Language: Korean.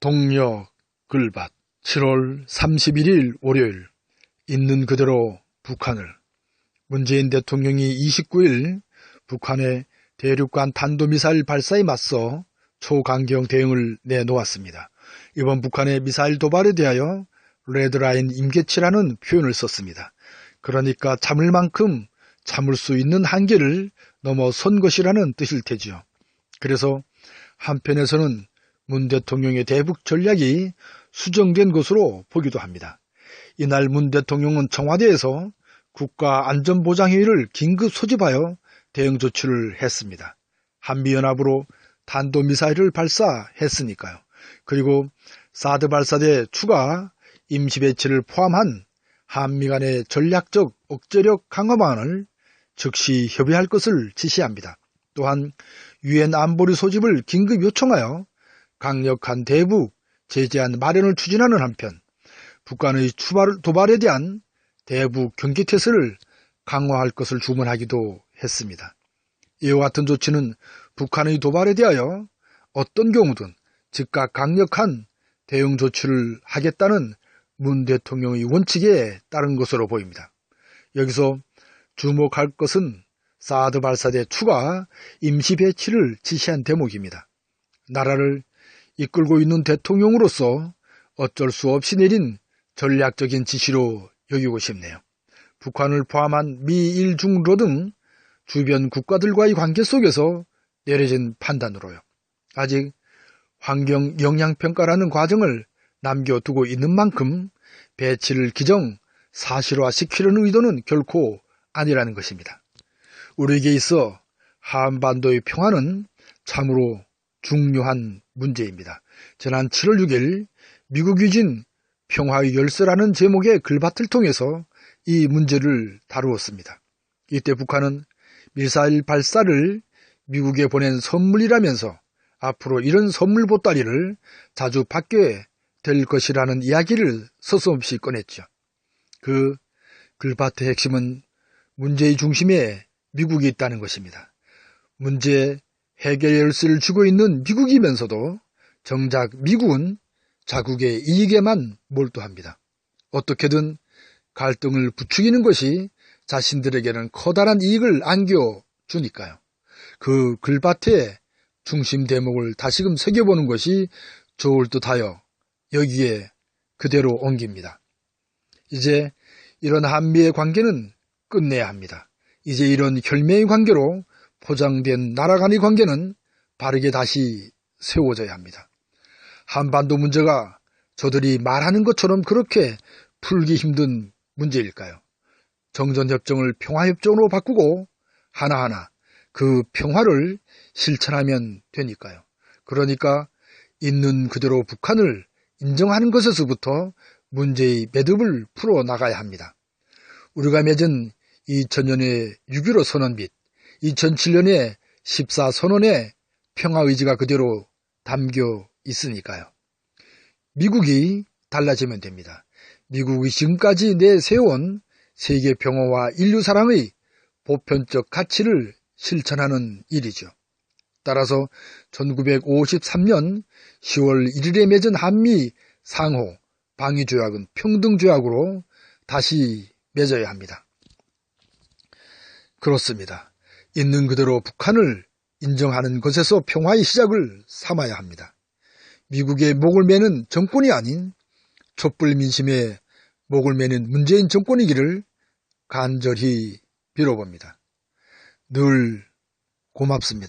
동력 글밭 7월 31일 월요일 있는 그대로 북한을 문재인 대통령이 29일 북한의 대륙간 탄도미사일 발사에 맞서 초강경 대응을 내놓았습니다. 이번 북한의 미사일 도발에 대하여 레드라인 임계치라는 표현을 썼습니다. 그러니까 참을 만큼 참을 수 있는 한계를 넘어선 것이라는 뜻일 테지요. 그래서 한편에서는 문 대통령의 대북 전략이 수정된 것으로 보기도 합니다. 이날 문 대통령은 청와대에서 국가안전보장회의를 긴급 소집하여 대응 조치를 했습니다. 한미연합으로 탄도미사일을 발사했으니까요. 그리고 사드 발사대 추가 임시배치를 포함한 한미 간의 전략적 억제력 강화 방안을 즉시 협의할 것을 지시합니다. 또한 유엔 안보리 소집을 긴급 요청하여 강력한 대북 제재안 마련을 추진하는 한편 북한의 도발에 대한 대북 경계태세를 강화할 것을 주문하기도 했습니다. 이와 같은 조치는 북한의 도발에 대하여 어떤 경우든 즉각 강력한 대응 조치를 하겠다는 문 대통령의 원칙에 따른 것으로 보입니다. 여기서 주목할 것은 사드 발사대 추가 임시 배치를 지시한 대목입니다. 나라를 이끌고 있는 대통령으로서 어쩔 수 없이 내린 전략적인 지시로 여기고 싶네요. 북한을 포함한 미일 중러 등 주변 국가들과의 관계 속에서 내려진 판단으로요. 아직 환경 영향평가라는 과정을 남겨두고 있는 만큼 배치를 기정 사실화시키려는 의도는 결코 아니라는 것입니다. 우리에게 있어 한반도의 평화는 참으로 중요한 문제입니다. 지난 7월 6일 미국이 진 평화의 열쇠라는 제목의 글밭을 통해서 이 문제를 다루었습니다. 이때 북한은 미사일 발사를 미국에 보낸 선물이라면서 앞으로 이런 선물 보따리를 자주 받게 될 것이라는 이야기를 서슴없이 꺼냈죠. 그 글밭의 핵심은 문제의 중심에 미국이 있다는 것입니다. 문제 해결 열쇠를 쥐고 있는 미국이면서도 정작 미국은 자국의 이익에만 몰두합니다. 어떻게든 갈등을 부추기는 것이 자신들에게는 커다란 이익을 안겨주니까요. 그 글밭의 중심 대목을 다시금 새겨보는 것이 좋을 듯하여 여기에 그대로 옮깁니다. 이제 이런 한미의 관계는 끝내야 합니다. 이제 이런 혈맹의 관계로 포장된 나라 간의 관계는 바르게 다시 세워져야 합니다. 한반도 문제가 저들이 말하는 것처럼 그렇게 풀기 힘든 문제일까요? 정전협정을 평화협정으로 바꾸고 하나하나 그 평화를 실천하면 되니까요. 그러니까 있는 그대로 북한을 인정하는 것에서부터 문제의 매듭을 풀어나가야 합니다. 우리가 맺은 2000년의 6.15 선언 및 2007년의 14선언의 평화의지가 그대로 담겨 있으니까요. 미국이 달라지면 됩니다. 미국이 지금까지 내세운 세계 평화와 인류 사랑의 보편적 가치를 실천하는 일이죠. 따라서 1953년 10월 1일에 맺은 한미 상호 방위조약은 평등조약으로 다시 맺어야 합니다. 그렇습니다. 있는 그대로 북한을 인정하는 것에서 평화의 시작을 삼아야 합니다. 미국의 목을 매는 정권이 아닌 촛불 민심에 목을 매는 문재인 정권이기를 간절히 빌어봅니다. 늘 고맙습니다.